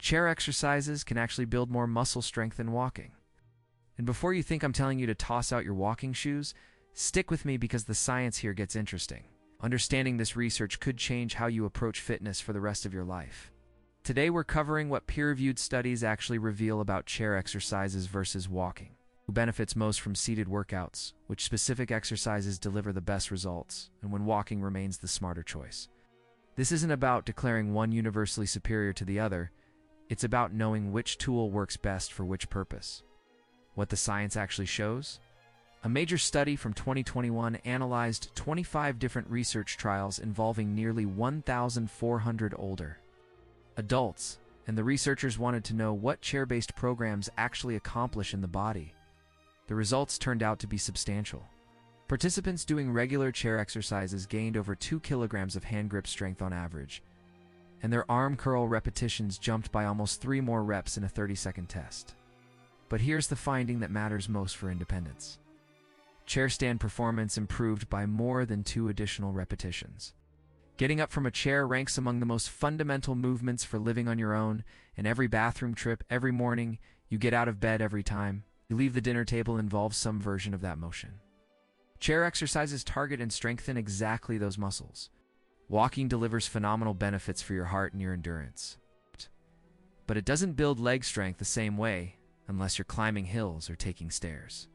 chair exercises can actually build more muscle strength than walking. And before you think I'm telling you to toss out your walking shoes, stick with me because the science here gets interesting. Understanding this research could change how you approach fitness for the rest of your life. Today we're covering what peer-reviewed studies actually reveal about chair exercises versus walking. Who benefits most from seated workouts, which specific exercises deliver the best results, and when walking remains the smarter choice. This isn't about declaring one universally superior to the other, it's about knowing which tool works best for which purpose. What the science actually shows? A major study from 2021 analyzed 25 different research trials involving nearly 1,400 older adults, and the researchers wanted to know what chair-based programs actually accomplish in the body. The results turned out to be substantial. Participants doing regular chair exercises gained over 2 kilograms of hand grip strength on average, and their arm curl repetitions jumped by almost 3 more reps in a 30-second test. But here's the finding that matters most for independence. Chair stand performance improved by more than 2 additional repetitions. Getting up from a chair ranks among the most fundamental movements for living on your own, and every bathroom trip, every morning, you get out of bed every time you leave the dinner table involves some version of that motion. Chair exercises target and strengthen exactly those muscles. Walking delivers phenomenal benefits for your heart and your endurance. But it doesn't build leg strength the same way unless you're climbing hills or taking stairs.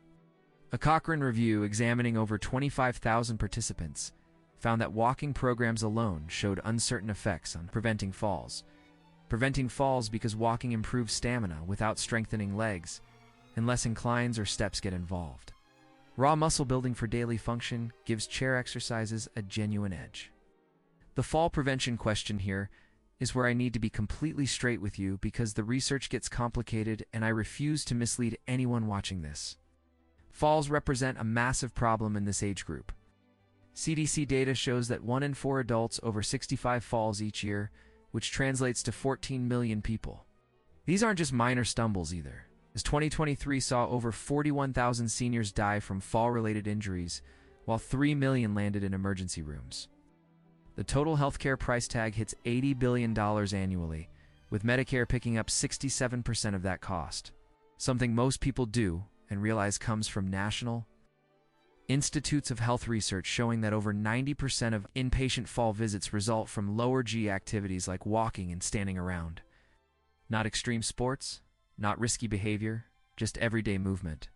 A Cochrane review examining over 25,000 participants found that walking programs alone showed uncertain effects on preventing falls. Preventing falls because walking improves stamina without strengthening legs, unless inclines or steps get involved. Raw muscle building for daily function gives chair exercises a genuine edge. The fall prevention question here is where I need to be completely straight with you because the research gets complicated and I refuse to mislead anyone watching this. Falls represent a massive problem in this age group. CDC data shows that 1 in 4 adults over 65 falls each year, which translates to 14 million people. These aren't just minor stumbles either, as 2023 saw over 41,000 seniors die from fall-related injuries, while 3 million landed in emergency rooms. The total healthcare price tag hits $80 billion annually, with Medicare picking up 67% of that cost, something most people do and realize comes from national institutes of health research showing that over 90% of inpatient fall visits result from lower G activities like walking and standing around. Not extreme sports, not risky behavior, just everyday movement.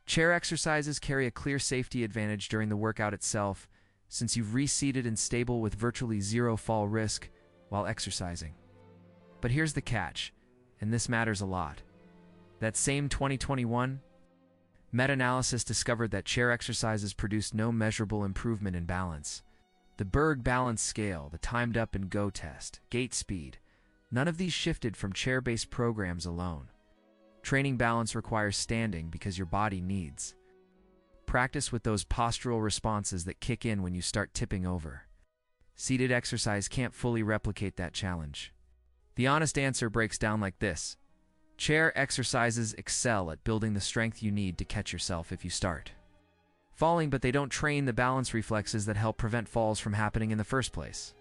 Chair exercises carry a clear safety advantage during the workout itself, since you've reseated and stable with virtually zero fall risk while exercising. But here's the catch, and this matters a lot. That same 2021 meta-analysis discovered that chair exercises produced no measurable improvement in balance. The Berg Balance Scale, the Timed Up and Go test, gait speed, none of these shifted from chair-based programs alone. Training balance requires standing because your body needs practice with those postural responses that kick in when you start tipping over. Seated exercise can't fully replicate that challenge. The honest answer breaks down like this. Chair exercises excel at building the strength you need to catch yourself if you start falling, but they don't train the balance reflexes that help prevent falls from happening in the first place.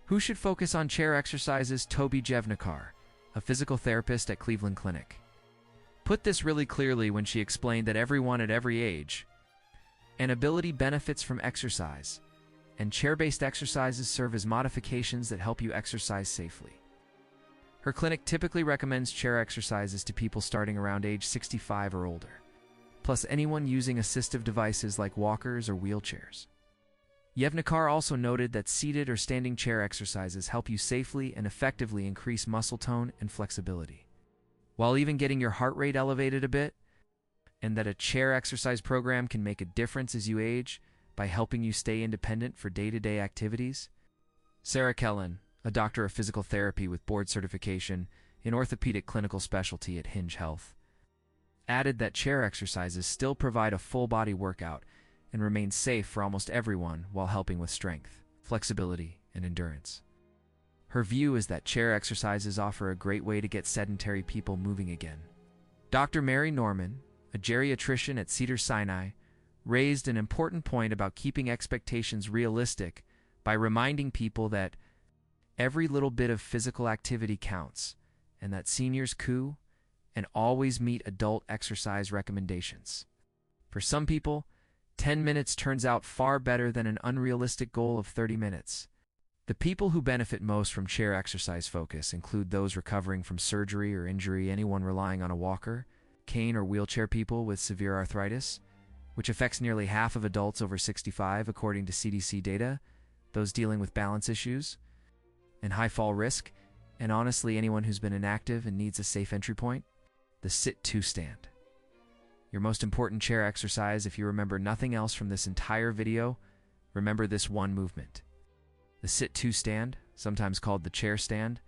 Who should focus on chair exercises? Toby Jevnikar, a physical therapist at Cleveland Clinic, put this really clearly when she explained that everyone at every age and ability benefits from exercise, and chair-based exercises serve as modifications that help you exercise safely. Her clinic typically recommends chair exercises to people starting around age 65 or older, plus anyone using assistive devices like walkers or wheelchairs. Jevnikar also noted that seated or standing chair exercises help you safely and effectively increase muscle tone and flexibility, while even getting your heart rate elevated a bit, and that a chair exercise program can make a difference as you age by helping you stay independent for day-to-day activities. Sarah Kellen, a doctor of physical therapy with board certification in orthopedic clinical specialty at Hinge Health, added that chair exercises still provide a full-body workout and remain safe for almost everyone while helping with strength, flexibility, and endurance. Her view is that chair exercises offer a great way to get sedentary people moving again. Dr. Mary Norman, a geriatrician at Cedars-Sinai, raised an important point about keeping expectations realistic by reminding people that every little bit of physical activity counts, and that seniors coo, and always meet adult exercise recommendations. For some people, 10 minutes turns out far better than an unrealistic goal of 30 minutes. The people who benefit most from chair exercise focus include those recovering from surgery or injury, anyone relying on a walker, cane or wheelchair, people with severe arthritis, which affects nearly half of adults over 65 according to CDC data, those dealing with balance issues, and high fall risk, and honestly anyone who's been inactive and needs a safe entry point. The sit-to stand. Your most important chair exercise. If you remember nothing else from this entire video, remember this one movement. The sit-to stand, sometimes called the chair stand,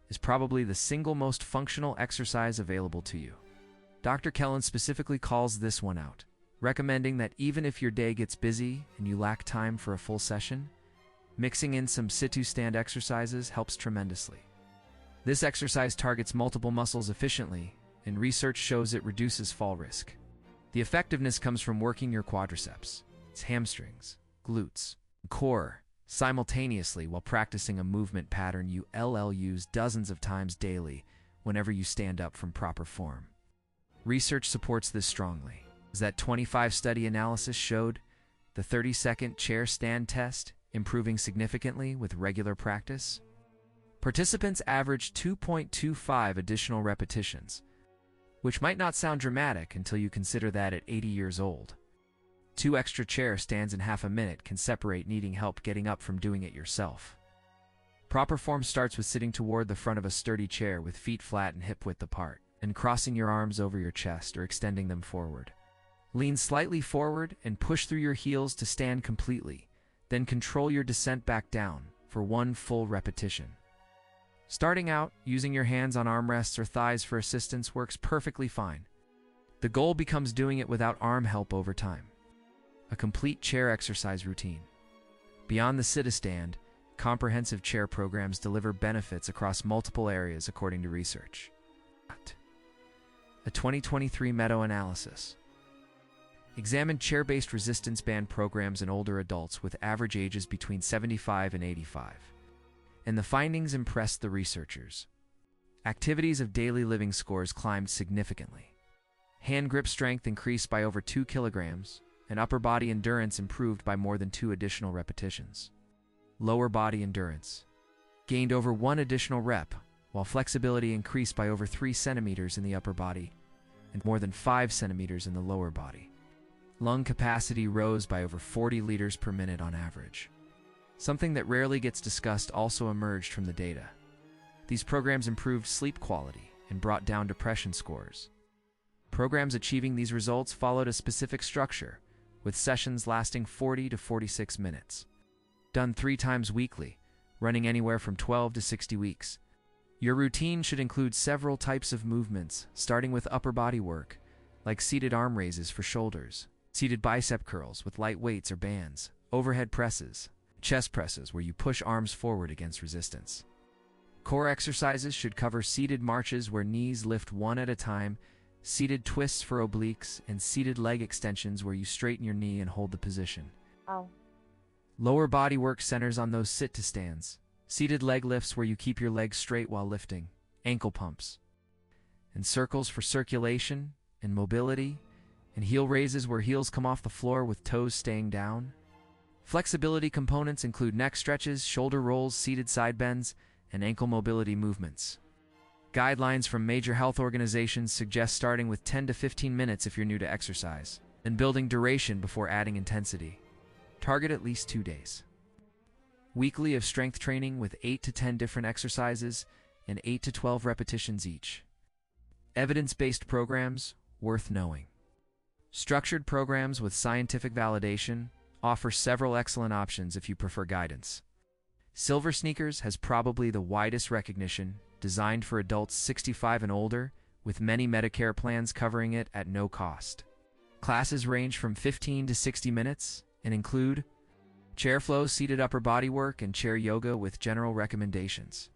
is probably the single most functional exercise available to you. Dr. Kellen specifically calls this one out, recommending that even if your day gets busy and you lack time for a full session, mixing in some sit-to stand exercises helps tremendously. This exercise targets multiple muscles efficiently, and research shows it reduces fall risk. The effectiveness comes from working your quadriceps, its hamstrings, glutes, and core simultaneously while practicing a movement pattern you use dozens of times daily whenever you stand up from proper form. Research supports this strongly, as that 25-study analysis showed the 30-second chair stand test improving significantly with regular practice. Participants averaged 2.25 additional repetitions, which might not sound dramatic until you consider that at 80 years old, 2 extra chair stands in half a minute can separate needing help getting up from doing it yourself. Proper form starts with sitting toward the front of a sturdy chair with feet flat and hip width apart, and crossing your arms over your chest or extending them forward. Lean slightly forward and push through your heels to stand completely, then control your descent back down for 1 full repetition. Starting out, using your hands on armrests or thighs for assistance works perfectly fine. The goal becomes doing it without arm help over time. A complete chair exercise routine. Beyond the sit-a-stand, comprehensive chair programs deliver benefits across multiple areas according to research. A 2023 meta-analysis examined chair-based resistance band programs in older adults with average ages between 75 and 85. And the findings impressed the researchers. Activities of daily living scores climbed significantly. Hand grip strength increased by over 2 kilograms, and upper body endurance improved by more than 2 additional repetitions. Lower body endurance gained over 1 additional rep, while flexibility increased by over 3 centimeters in the upper body and more than 5 centimeters in the lower body. Lung capacity rose by over 40 liters per minute on average. Something that rarely gets discussed also emerged from the data. These programs improved sleep quality and brought down depression scores. Programs achieving these results followed a specific structure, with sessions lasting 40 to 46 minutes. Done 3 times weekly, running anywhere from 12 to 60 weeks. Your routine should include several types of movements, starting with upper body work, like seated arm raises for shoulders, seated bicep curls with light weights or bands, overhead presses, chest presses where you push arms forward against resistance. Core exercises should cover seated marches where knees lift one at a time, seated twists for obliques, and seated leg extensions where you straighten your knee and hold the position. Lower body work centers on those sit-to-stands, seated leg lifts where you keep your legs straight while lifting, ankle pumps, and circles for circulation and mobility, and heel raises where heels come off the floor with toes staying down. Flexibility components include neck stretches, shoulder rolls, seated side bends, and ankle mobility movements. Guidelines from major health organizations suggest starting with 10 to 15 minutes if you're new to exercise, and building duration before adding intensity. Target at least 2 days. Weekly of strength training with 8 to 10 different exercises and 8 to 12 repetitions each. Evidence-based programs, worth knowing. Structured programs with scientific validation offer several excellent options if you prefer guidance. Silver Sneakers has probably the widest recognition, designed for adults 65 and older, with many Medicare plans covering it at no cost. Classes range from 15 to 60 minutes and include chair flow, seated upper body work, and chair yoga with general recommendations.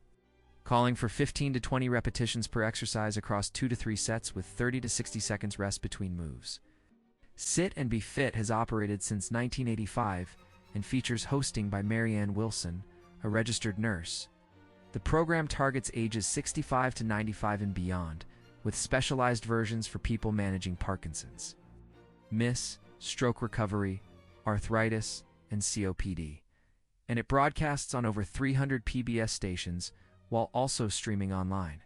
Calling for 15 to 20 repetitions per exercise across 2 to 3 sets with 30 to 60 seconds rest between moves. Sit and Be Fit has operated since 1985 and features hosting by Marianne Wilson, a registered nurse, The program targets ages 65 to 95 and beyond, with specialized versions for people managing Parkinson's, MS, stroke recovery, arthritis, and COPD. And it broadcasts on over 300 PBS stations while also streaming online.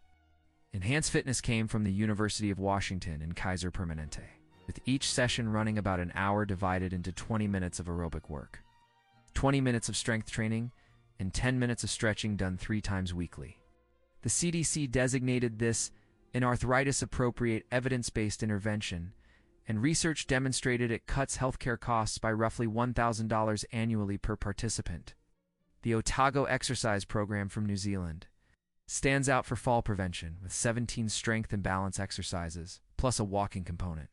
Enhanced Fitness came from the University of Washington in Kaiser Permanente, with each session running about an hour divided into 20 minutes of aerobic work, 20 minutes of strength training, and 10 minutes of stretching done 3 times weekly. The CDC designated this an arthritis-appropriate evidence-based intervention, and research demonstrated it cuts healthcare costs by roughly $1,000 annually per participant. The Otago exercise program from New Zealand stands out for fall prevention, with 17 strength and balance exercises, plus a walking component.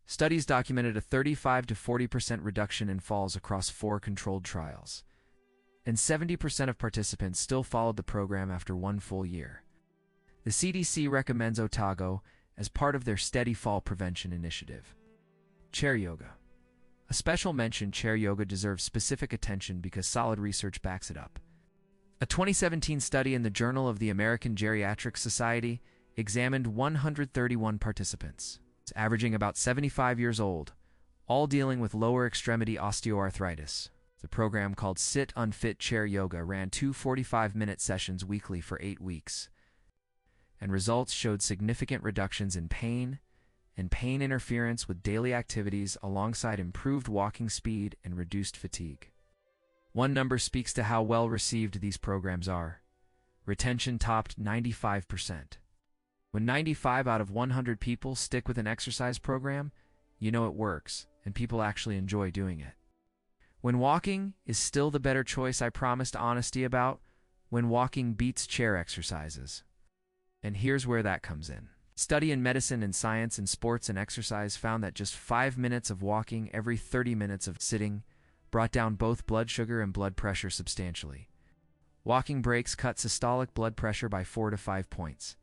Studies documented a 35 to 40% reduction in falls across 4 controlled trials, and 70% of participants still followed the program after 1 full year. The CDC recommends Otago as part of their Steady Fall Prevention Initiative. Chair yoga. A special mention, chair yoga deserves specific attention because solid research backs it up. A 2017 study in the Journal of the American Geriatric Society examined 131 participants, averaging about 75 years old, all dealing with lower extremity osteoarthritis. The program, called Sit Unfit Chair Yoga, ran 2 45-minute sessions weekly for 8 weeks, and results showed significant reductions in pain and pain interference with daily activities alongside improved walking speed and reduced fatigue. One number speaks to how well received these programs are. Retention topped 95%. When 95 out of 100 people stick with an exercise program, you know it works, and people actually enjoy doing it. When walking is still the better choice I promised honesty about, when walking beats chair exercises. And here's where that comes in. Study in medicine and science and sports and exercise found that just 5 minutes of walking every 30 minutes of sitting brought down both blood sugar and blood pressure substantially. Walking breaks cut systolic blood pressure by 4 to 5 points,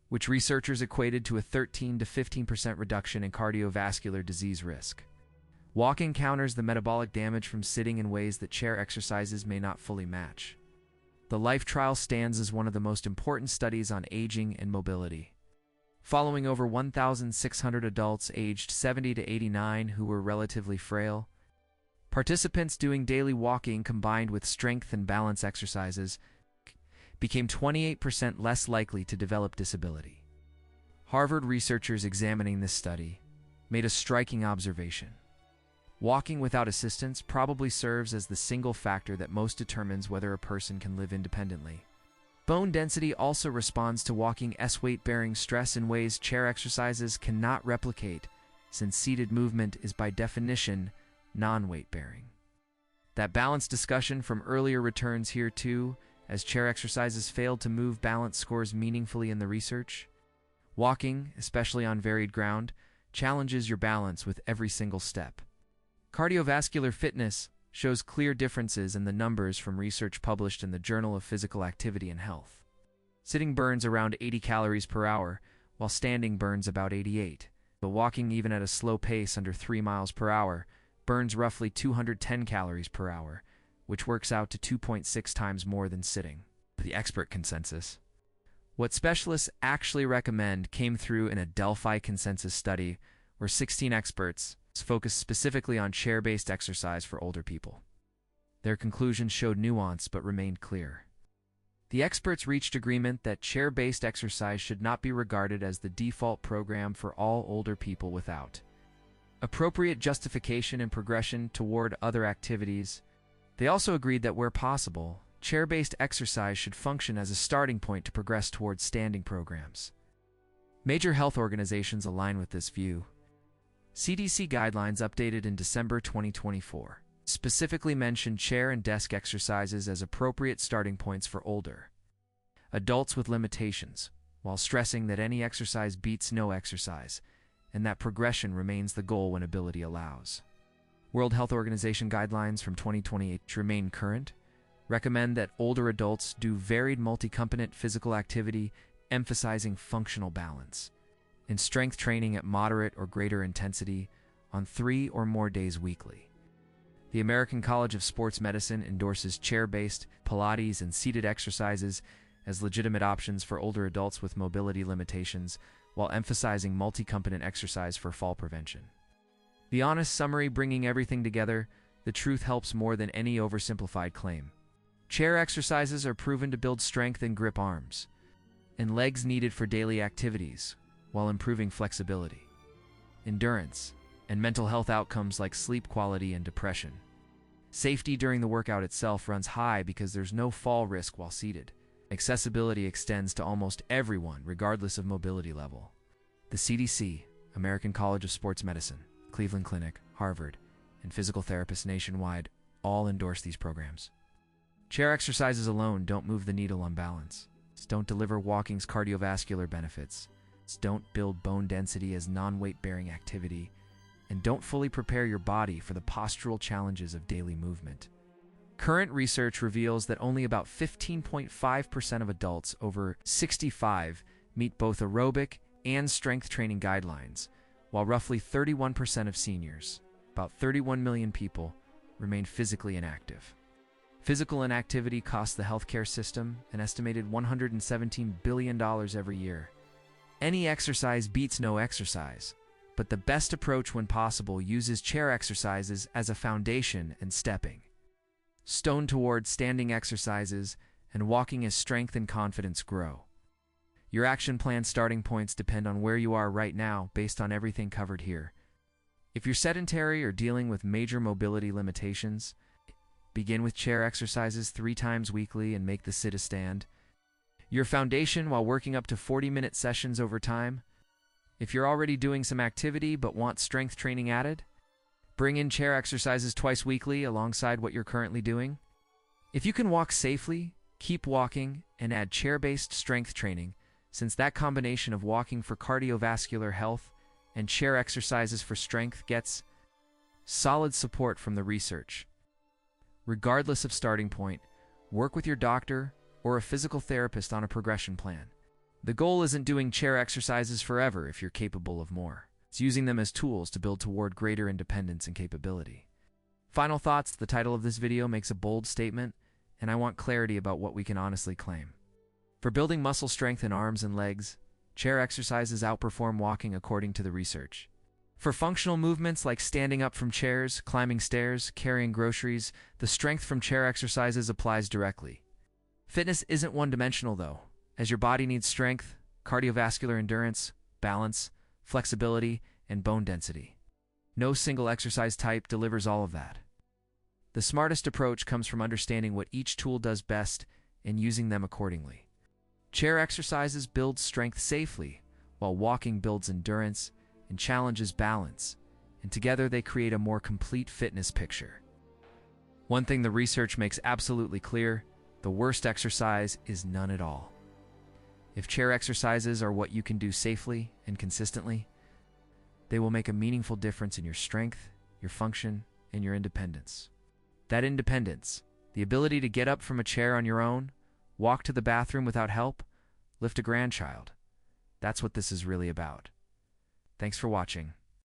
which researchers equated to a 13 to 15% reduction in cardiovascular disease risk. Walking counters the metabolic damage from sitting in ways that chair exercises may not fully match. The LIFE trial stands as one of the most important studies on aging and mobility. Following over 1,600 adults aged 70 to 89 who were relatively frail, participants doing daily walking combined with strength and balance exercises became 28% less likely to develop disability. Harvard researchers examining this study made a striking observation. Walking without assistance probably serves as the single factor that most determines whether a person can live independently. Bone density also responds to walking's weight-bearing stress in ways chair exercises cannot replicate, since seated movement is by definition non-weight-bearing. That balance discussion from earlier returns here too, as chair exercises failed to move balance scores meaningfully in the research. Walking, especially on varied ground, challenges your balance with every single step. Cardiovascular fitness shows clear differences in the numbers from research published in the Journal of Physical Activity and Health. Sitting burns around 80 calories per hour, while standing burns about 88. But walking, even at a slow pace under 3 miles per hour, burns roughly 210 calories per hour, which works out to 2.6 times more than sitting. The expert consensus. What specialists actually recommend came through in a Delphi consensus study where 16 experts focused specifically on chair-based exercise for older people. Their conclusions showed nuance but remained clear. The experts reached agreement that chair-based exercise should not be regarded as the default program for all older people without appropriate justification and progression toward other activities. They also agreed that where possible, chair-based exercise should function as a starting point to progress towards standing programs. Major health organizations align with this view. CDC guidelines updated in December 2024 specifically mention chair and desk exercises as appropriate starting points for older adults with limitations, while stressing that any exercise beats no exercise, and that progression remains the goal when ability allows. World Health Organization guidelines from 2028 remain current, recommend that older adults do varied multi-component physical activity, emphasizing functional balance, and strength training at moderate or greater intensity on 3 or more days weekly. The American College of Sports Medicine endorses chair-based Pilates and seated exercises as legitimate options for older adults with mobility limitations, while emphasizing multi-component exercise for fall prevention. The honest summary, bringing everything together, the truth helps more than any oversimplified claim. Chair exercises are proven to build strength and grip arms and legs needed for daily activities, while improving flexibility, endurance, and mental health outcomes like sleep quality and depression. Safety during the workout itself runs high because there's no fall risk while seated. Accessibility extends to almost everyone, regardless of mobility level. The CDC, American College of Sports Medicine, Cleveland Clinic, Harvard, and physical therapists nationwide all endorse these programs. Chair exercises alone don't move the needle on balance. Don't deliver walking's cardiovascular benefits. Don't build bone density as non-weight-bearing activity. And don't fully prepare your body for the postural challenges of daily movement. Current research reveals that only about 15.5% of adults over 65 meet both aerobic and strength training guidelines, while roughly 31% of seniors, about 31 million people, remain physically inactive. Physical inactivity costs the healthcare system an estimated $117 billion every year. Any exercise beats no exercise, but the best approach when possible uses chair exercises as a foundation and stepping stone toward standing exercises and walking as strength and confidence grow. Your action plan starting points depend on where you are right now based on everything covered here. If you're sedentary or dealing with major mobility limitations, begin with chair exercises 3 times weekly and make the sit a stand. Your foundation while working up to 40-minute sessions over time. If you're already doing some activity but want strength training added, bring in chair exercises twice weekly alongside what you're currently doing. If you can walk safely, keep walking and add chair-based strength training, since that combination of walking for cardiovascular health and chair exercises for strength gets solid support from the research. Regardless of starting point, work with your doctor or a physical therapist on a progression plan. The goal isn't doing chair exercises forever if you're capable of more. It's using them as tools to build toward greater independence and capability. Final thoughts: the title of this video makes a bold statement, and I want clarity about what we can honestly claim. For building muscle strength in arms and legs, chair exercises outperform walking according to the research. For functional movements like standing up from chairs, climbing stairs, carrying groceries, the strength from chair exercises applies directly. Fitness isn't one-dimensional though, as your body needs strength, cardiovascular endurance, balance, flexibility, and bone density. No single exercise type delivers all of that. The smartest approach comes from understanding what each tool does best and using them accordingly. Chair exercises build strength safely, while walking builds endurance and challenges balance, and together they create a more complete fitness picture. One thing the research makes absolutely clear: the worst exercise is none at all. If chair exercises are what you can do safely and consistently, they will make a meaningful difference in your strength, your function, and your independence. That independence, the ability to get up from a chair on your own, walk to the bathroom without help, lift a grandchild, that's what this is really about. Thanks for watching.